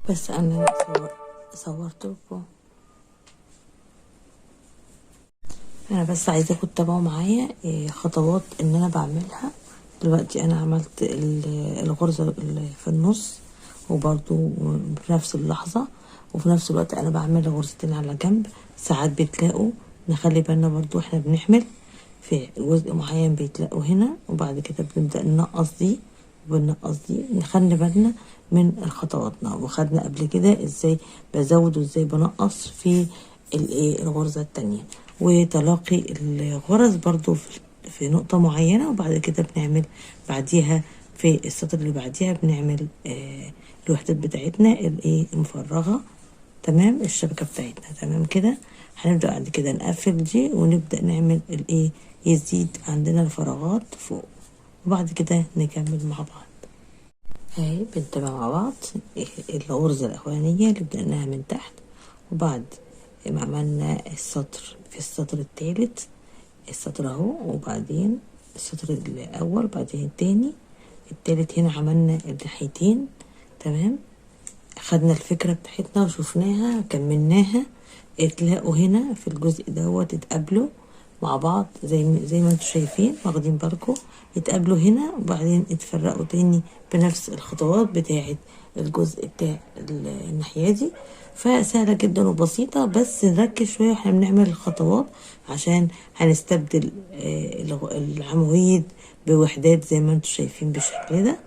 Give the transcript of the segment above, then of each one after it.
بس انا صورت لكم. انا بس عايزاكم تتابعوا معايا خطوات ان انا بعملها. دلوقتي انا عملت الغرزة اللي في النص، وبرضو في نفس اللحظة وفي نفس الوقت انا بعمل غرزتين على جنب. ساعات بتلاقوا، نخلي بالنا برضو احنا بنحمل في جزء معين بيتلاقوا هنا، وبعد كده بنبدأ ننقص دي وبنقص دي. نخلي بالنا من خطواتنا، وخدنا قبل كده ازاي بزود وازاي بنقص في الغرزة التانية، وتلاقي الغرز برضو في نقطة معينة، وبعد كده بنعمل بعديها في السطر اللي بعديها بنعمل الوحدات بتاعتنا المفرغة. تمام، الشبكة بتاعتنا تمام كده. هنبدأ بعد كده نقفل دي ونبدأ نعمل يزيد عندنا الفراغات فوق، وبعد كده نكمل مع بعض. اهي بنتابع مع بعض الغرزة الأولانية اللي بدأناها من تحت، وبعد ما عملنا السطر في السطر الثالث السطر اهو، وبعدين السطر الأول بعدين التاني التالت، هنا عملنا الناحيتين. تمام، خدنا الفكرة بتاعتنا وشوفناها كملناها. تلاقوا هنا في الجزء دوت اتقابلوا مع بعض زي ما انتوا شايفين، واخدين بالكم، اتقابلوا هنا وبعدين اتفرقوا تاني بنفس الخطوات بتاعت الجزء بتاع الناحية دي. فسهلة جدا وبسيطة، بس نركز شوية واحنا بنعمل الخطوات عشان هنستبدل العواميد بوحدات زي ما انتوا شايفين بالشكل ده.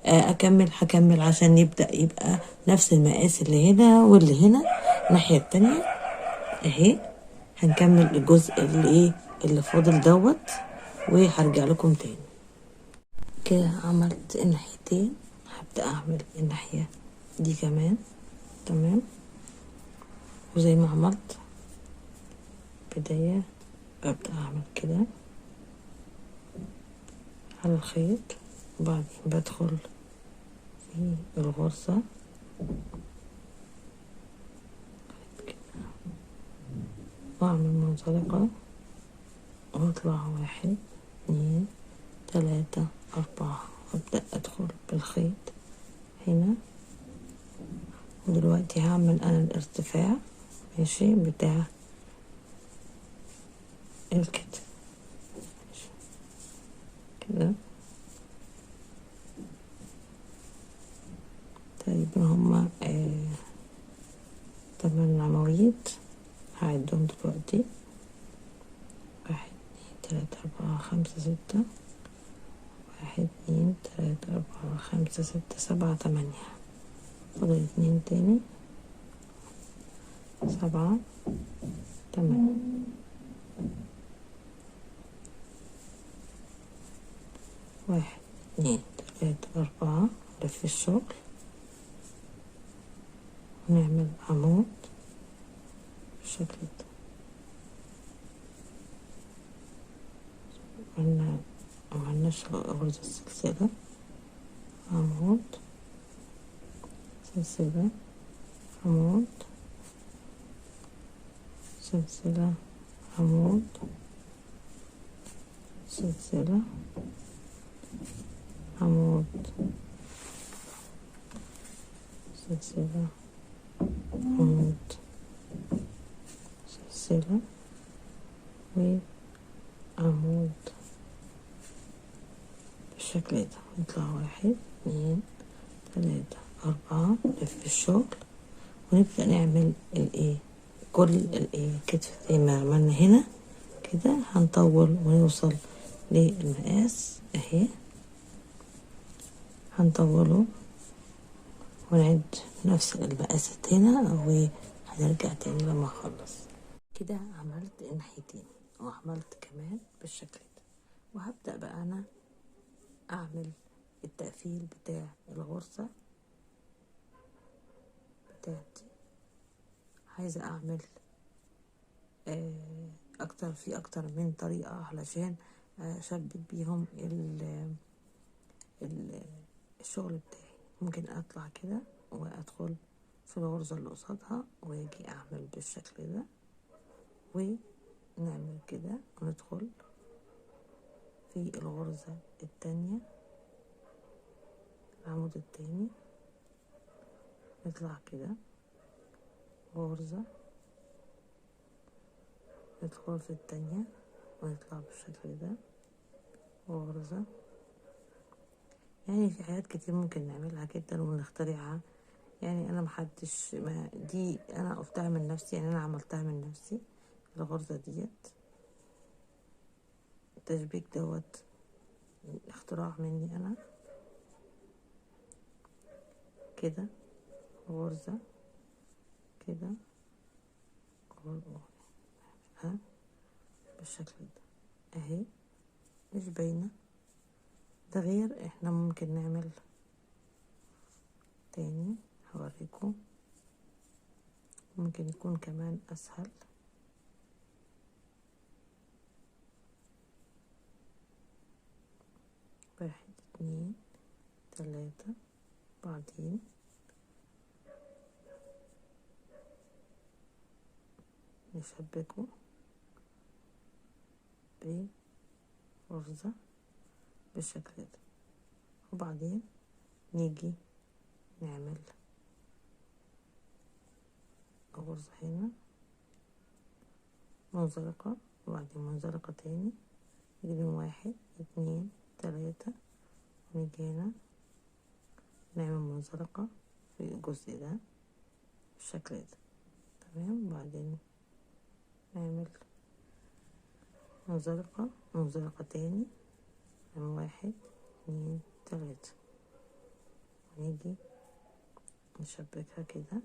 هكمل عشان يبقى نفس المقاس اللي هنا واللي هنا الناحية التانية اهي. هنكمل الجزء اللي فاضل دوت، وهرجع لكم تاني. كده عملت الناحيتين، هبدأ اعمل الناحية دي كمان. تمام، وزي ما عملت بداية ابدأ اعمل كده على الخيط، وبعدين بدخل في الغرزة واعمل منزلقة واطلع 1 2 3 4، وابدأ ادخل بالخيط هنا. ودلوقتي هعمل انا الارتفاع ماشي بتاع الكتف كده. تقريبا هما 8 عواميد، هعدهم دلوقتي 1 2 3 4 5 6، 1 2 3 4 5 6 7 8. فاضل 2 تاني، 7 8. 1 2 3 4 نلف الشغل ونعمل عمود بالشكل ده. عملناش غرزة السلسلة، عمود سلسلة عمود سلسلة عمود سلسلة عمود سلسلة عمود سلسلة وعمود بالشكل ده. نطلع 1 2 3 4 نلف الشغل ونبدأ نعمل كل كتف زي ما عملنا هنا كده. هنطول ونوصل للمقاس اهي، هنطوله ونعد نفس المقاسات هنا، وهنرجع تاني لما اخلص. كده عملت الناحيتين وعملت كمان بالشكل ده، وهبدأ بقى انا اعمل التقفيل بتاع الغرزة بتاعتي. عايزة اعمل اكتر من طريقة علشان اشبك بيهم الشغل بتاعي. ممكن اطلع كده وادخل في الغرزة اللي قصادها واجي اعمل بالشكل ده، ونعمل كده وندخل في الغرزة التانية العمود التاني نطلع كده غرزة، ندخل في التانية ونطلع بالشكل ده غرزة. يعني في حاجات كتير ممكن نعملها جدا ونخترعها. يعني انا محدش، ما دي انا قلتها من نفسي، يعني انا عملتها من نفسي. الغرزة ديت التشبيك دوت اختراع مني انا. كده غرزة كده غرزة، ها بالشكل ده اهي، مش باينة. ده غير احنا ممكن نعمل تاني، هوريكم ممكن يكون كمان اسهل. واحد اتنين تلاتة، بعدين نشبكه بغرزة بالشكل ده، وبعدين نيجي نعمل غرزة هنا منزلقة، وبعدين منزلقة تاني، نجيب واحد اتنين تلاتة، ونيجي هنا نعمل منزلقة في الجزء ده بالشكل ده. تمام، وبعدين نعمل منزلقة تاني، نعمل واحد اتنين تلاتة، ونيجي نشبكها كده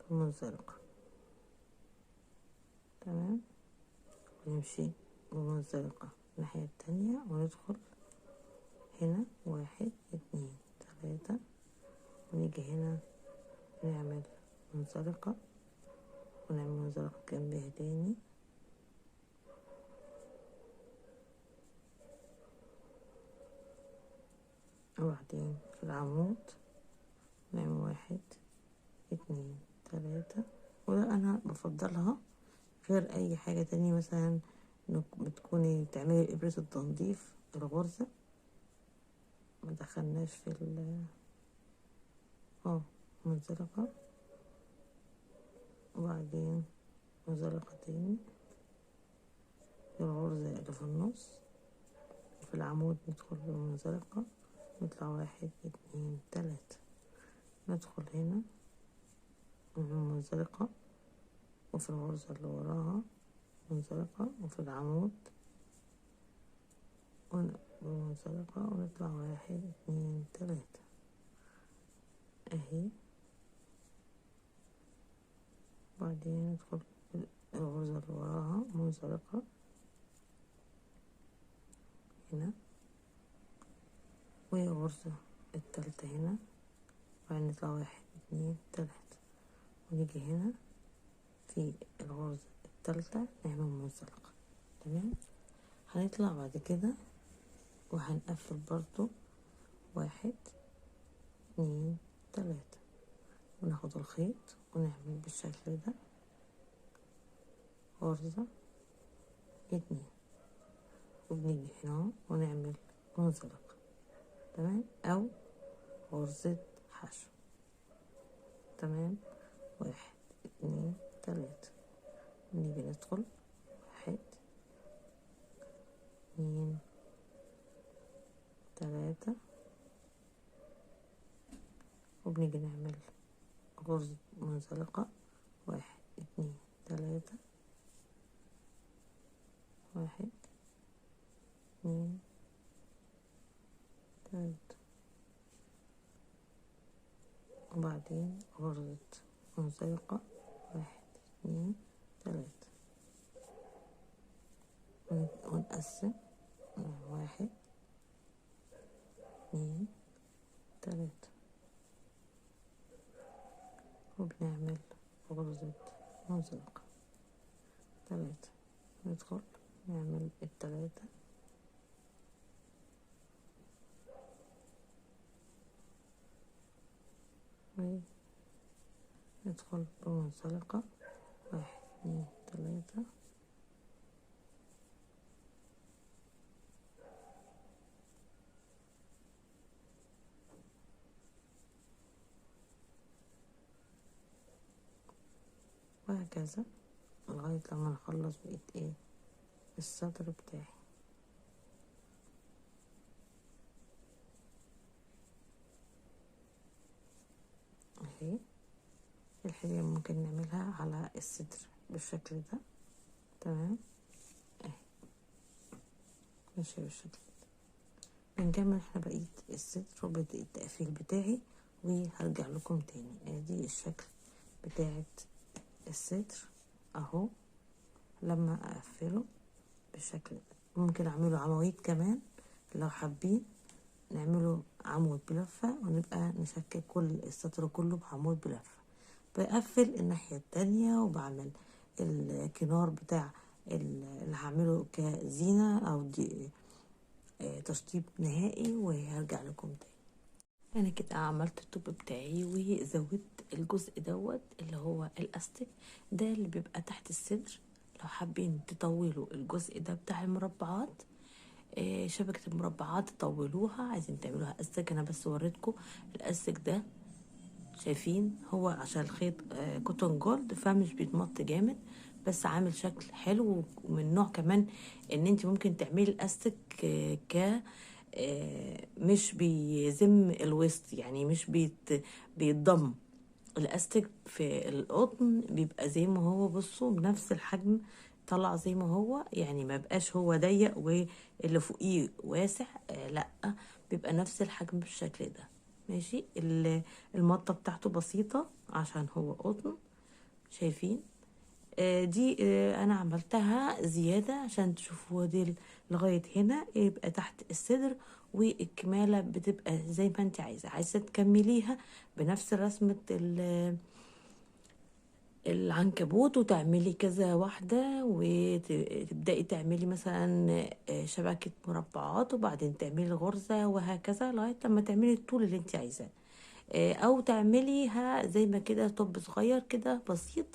بمنزلقة. تمام، ونمشي بمنزلقة الناحية التانية، وندخل هنا واحد اتنين تلاتة، ونيجي هنا نعمل منزلقة، ونعمل منزلقة جنبها تاني، وبعدين في العمود نعمل واحد اتنين تلاتة. وده انا بفضلها غير اي حاجة تانية. مثلا بتكوني بتعملي ابرة التنظيف الغرزة، ما دخلناش في منزلقة، وبعدين منزلقة تاني في الغرزة اللي في النص، وفي العمود ندخل بمنزلقة، نطلع واحد اتنين تلاتة، ندخل هنا منزلقة، وفي الغرزة اللي وراها منزلقة، وفي العمود منزلقة، ونطلع واحد اتنين تلاتة اهي. بعدين ندخل الغرزة اللي وراها منزلقة هنا، والغرزة التالتة هنا، وبعدين نطلع واحد اتنين تلاتة، ونيجي هنا في الغرزة التالتة نعمل منزلقة. تمام، هنطلع بعد كده وهنقفل برضو واحد اتنين تلاتة، وناخد الخيط ونعمل بالشكل ده غرزة اتنين، وبنيجي هنا ونعمل منزلقة. تمام، او غرزة حشو. تمام، واحد اتنين تلاتة، نيجي ندخل واحد اتنين تلاتة، وبنيجي نعمل غرزة منزلقة واحد اتنين تلاتة، واحد اتنين تلاتة، وبعدين غرزة منزلقة واحد اتنين تلاتة، ونقسم واحد اتنين تلاتة، وبنعمل غرزة منزلقة تلاتة، ندخل نعمل التلاتة، وندخل بمنزلقة واحد اتنين تلاتة، وهكذا لغاية لما نخلص بقية ايه السطر بتاعي. اهي الحلية ممكن نعملها على الصدر بالشكل ده. تمام اهي ماشي بالشكل ده. بنكمل احنا بقية الصدر وبدأ التقفيل بتاعي وهرجع لكم تاني. ادي الشكل بتاعت الصدر اهو. لما اقفله بالشكل ده ممكن اعمله عواميد كمان لو حابين نعمله عمود بلفة ونبقى نشكل كل السطر كله بعمود بلفة. بقفل الناحية التانية وبعمل الكنار بتاع اللي هعمله كزينة او دي تشطيب نهائي وهرجع لكم تاني. انا كده عملت التوب بتاعي وزودت الجزء دوت اللي هو الاستيك ده اللي بيبقى تحت الصدر. لو حابين تطولوا الجزء ده بتاع المربعات شبكة المربعات تطولوها، عايزين تعملوها استك. انا بس وريتكم الاستك ده، شايفين هو عشان الخيط كوتون جولد فمش بيتمط جامد بس عامل شكل حلو. ومن نوع كمان ان انت ممكن تعملي الاستك ك مش بيزم الوسط، يعني مش بيتضم. الاستك في القطن بيبقى زي ما هو، بصوا بنفس الحجم طلع زي ما هو، يعني ما بقاش هو ضيق واللي فوقيه واسع لا، بيبقى نفس الحجم بالشكل ده. ماشي. المطة بتاعته بسيطة عشان هو قطن، شايفين. دي انا عملتها زيادة عشان تشوفوا دي لغاية هنا يبقى تحت الصدر، والكمالة بتبقى زي ما انت عايزة تكمليها بنفس رسمة العنكبوت وتعملي كذا واحدة وتبدأي تعملي مثلا شبكة مربعات وبعدين تعملي غرزة وهكذا لغاية لما تعملي الطول اللي انت عايزاه. او تعمليها زي ما كده طب صغير كده بسيط،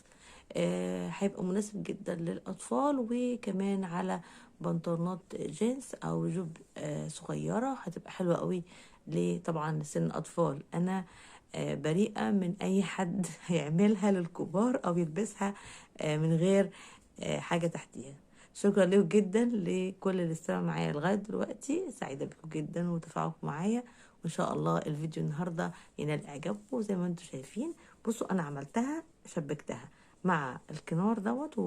هيبقى مناسب جدا للأطفال وكمان على بنطلونات جينز او جوب صغيرة هتبقى حلوة قوي. ليه؟ طبعا سن أطفال. أنا بريئة من أي حد هيعملها للكبار أو يلبسها من غير حاجة تحتيها. شكرا لكم جدا لكل اللي استمع معايا لغاية دلوقتي، سعيدة بكم جدا وتفاعلكم معايا، وإن شاء الله الفيديو النهاردة ينال إعجابكم زي ما انتم شايفين. بصوا أنا عملتها شبكتها مع الكنار دوت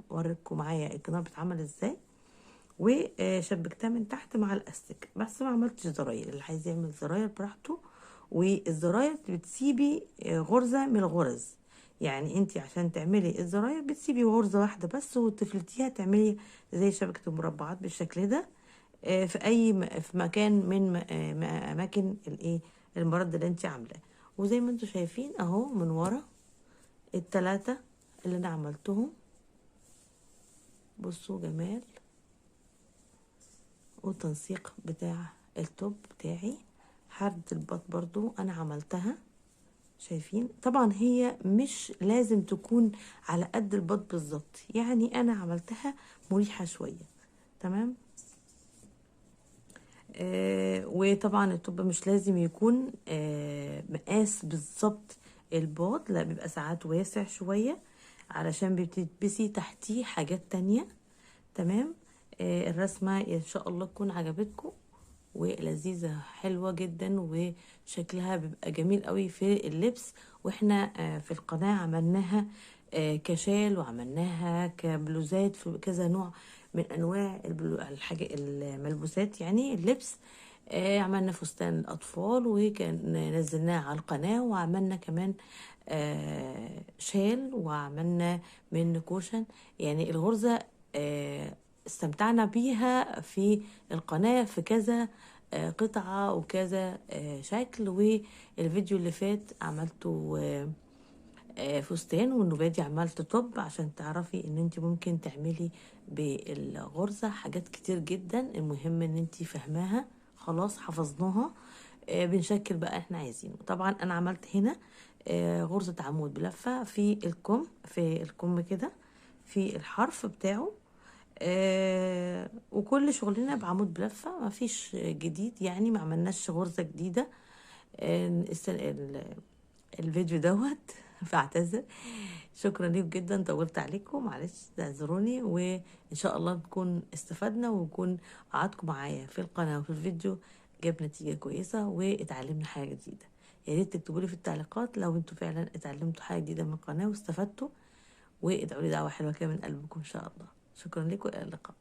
وريتكم معايا الكنار بيتعمل ازاي، وشبكتها من تحت مع الاستك بس ما عملتش زراير. اللي عايز يعمل زراير براحته، والزراير بتسيبي غرزة من الغرز، يعني انت عشان تعملي الزراير بتسيبي غرزة واحدة بس وتفلتيها تعملي زي شبكة المربعات بالشكل ده في اي في مكان من اماكن الايه المرد اللي انت عاملاه. وزي ما انتم شايفين اهو من ورا التلاتة اللي انا عملتهم، بصوا جمال والتنسيق بتاع التوب بتاعي. حردة البط برضو انا عملتها، شايفين. طبعا هي مش لازم تكون على قد البط بالظبط، يعني انا عملتها مريحة شوية. تمام. وطبعا الطب مش لازم يكون مقاس بالظبط الباط، لا بيبقى ساعات واسع شوية علشان بتلبسي تحتيه حاجات تانية. تمام. الرسمة ان شاء الله تكون عجبتكم ولذيذة حلوة جدا وشكلها بيبقى جميل قوي في اللبس. واحنا في القناة عملناها كشال وعملناها كبلوزات في كذا نوع من انواع الحاجة الملبوسات، يعني اللبس. عملنا فستان الاطفال وكان نزلناه على القناة، وعملنا كمان شال، وعملنا من كوشن. يعني الغرزة استمتعنا بيها في القناة في كذا قطعة وكذا شكل. والفيديو اللي فات عملته فستان، والنوبة دي عملت طب عشان تعرفي ان انت ممكن تعملي بالغرزة حاجات كتير جدا. المهم ان انت فهماها خلاص حفظناها. بنشكل بقى احنا عايزينه. طبعا انا عملت هنا غرزة عمود بلفة في الكم كده في الحرف بتاعه. وكل شغلنا بعمود بلفة، ما فيش جديد، يعني ما عملناش غرزة جديدة. الفيديو دوت فاعتذر. شكرا ليكم جدا، طولت عليكم، معلش تعذروني، وان شاء الله نكون استفدنا ونكون قعدتكم معايا في القناه وفي الفيديو جاب نتيجه كويسه واتعلمنا حاجه جديده. يا ريت تكتبوا لي في التعليقات لو انتوا فعلا اتعلمتوا حاجه جديده من القناه واستفدتوا، وادعوا لي دعوه حلوه كده من قلبكم ان شاء الله. شكرا لكم، الى اللقاء.